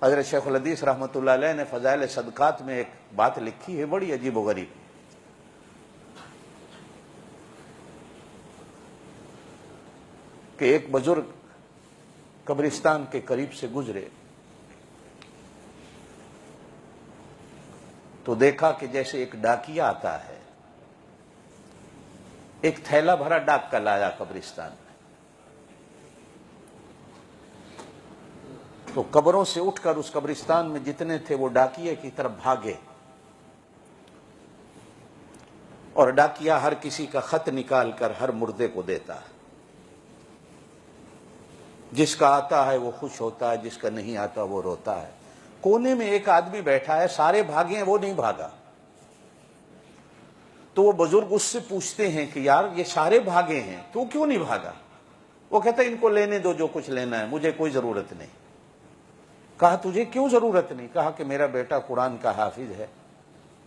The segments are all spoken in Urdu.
حضرت شیخ الحدیث رحمۃ اللہ علیہ نے فضائل صدقات میں ایک بات لکھی ہے بڑی عجیب و غریب، کہ ایک بزرگ قبرستان کے قریب سے گزرے تو دیکھا کہ جیسے ایک ڈاکیا آتا ہے، ایک تھیلا بھرا ڈاک کا لایا قبرستان میں، تو قبروں سے اٹھ کر اس قبرستان میں جتنے تھے وہ ڈاکیے کی طرف بھاگے، اور ڈاکیا ہر کسی کا خط نکال کر ہر مردے کو دیتا ہے، جس کا آتا ہے وہ خوش ہوتا ہے، جس کا نہیں آتا وہ روتا ہے۔ کونے میں ایک آدمی بیٹھا ہے، سارے بھاگے ہیں، وہ نہیں بھاگا۔ تو وہ بزرگ اس سے پوچھتے ہیں کہ یار یہ سارے بھاگے ہیں، تو کیوں نہیں بھاگا؟ وہ کہتا ہے ان کو لینے دو جو کچھ لینا ہے، مجھے کوئی ضرورت نہیں۔ کہا تجھے کیوں ضرورت نہیں؟ کہا کہ میرا بیٹا قرآن کا حافظ ہے،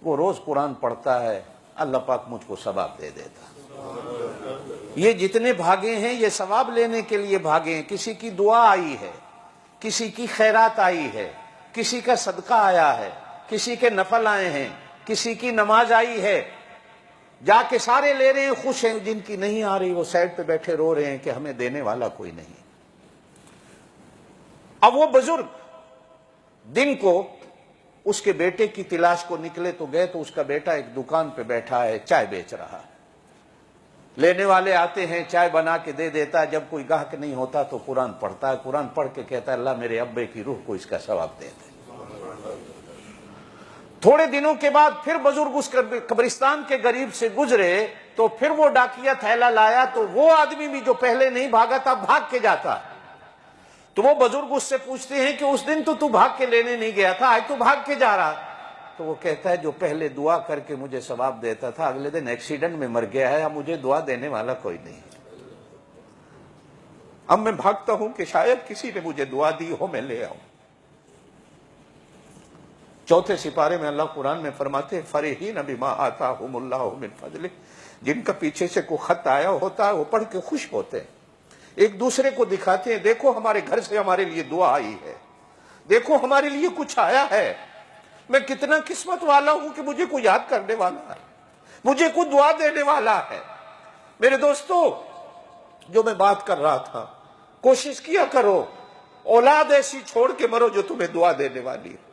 وہ روز قرآن پڑھتا ہے، اللہ پاک مجھ کو ثواب دے دیتا۔ یہ جتنے بھاگے ہیں یہ ثواب لینے کے لیے بھاگے ہیں، کسی کی دعا آئی ہے، کسی کی خیرات آئی ہے، کسی کا صدقہ آیا ہے، کسی کے نفل آئے ہیں، کسی کی نماز آئی ہے، جا کے سارے لے رہے ہیں، خوش ہیں۔ جن کی نہیں آ رہی وہ سائڈ پہ بیٹھے رو رہے ہیں کہ ہمیں دینے والا کوئی نہیں۔ اب وہ بزرگ دن کو اس کے بیٹے کی تلاش کو نکلے تو گئے تو اس کا بیٹا ایک دکان پہ بیٹھا ہے، چائے بیچ رہا ہے۔ لینے والے آتے ہیں، چائے بنا کے دے دیتا ہے، جب کوئی گاہک نہیں ہوتا تو قرآن پڑھتا ہے، قرآن پڑھ کے کہتا ہے اللہ میرے ابے کی روح کو اس کا ثواب دے دے۔ تھوڑے دنوں کے بعد پھر بزرگ اس قبرستان کے قریب سے گزرے تو پھر وہ ڈاکیا تھیلا لایا، تو وہ آدمی بھی جو پہلے نہیں بھاگا تھا بھاگ کے جاتا۔ تو وہ بزرگ اس سے پوچھتے ہیں کہ اس دن تو بھاگ کے لینے نہیں گیا تھا، آج تو بھاگ کے جا رہا۔ تو وہ کہتا ہے جو پہلے دعا کر کے مجھے ثواب دیتا تھا اگلے دن ایکسیڈنٹ میں مر گیا ہے، اب مجھے دعا دینے والا کوئی نہیں۔ اب میں بھاگتا ہوں کہ شاید کسی نے مجھے دعا دی ہو، میں لے آؤں۔ چوتھے سپارے میں اللہ قرآن میں فرماتے ہیں فرحین بما آتاہم اللہ من فضلہ، جن کا پیچھے سے کوئی خط آیا ہوتا ہے وہ پڑھ کے خوش ہوتے ہیں، ایک دوسرے کو دکھاتے ہیں دیکھو ہمارے گھر سے ہمارے لیے دعا آئی ہے، دیکھو ہمارے لیے کچھ آیا ہے، میں کتنا قسمت والا ہوں کہ مجھے کوئی یاد کرنے والا ہے، مجھے کوئی دعا دینے والا ہے۔ میرے دوستو جو میں بات کر رہا تھا، کوشش کیا کرو اولاد ایسی چھوڑ کے مرو جو تمہیں دعا دینے والی ہے۔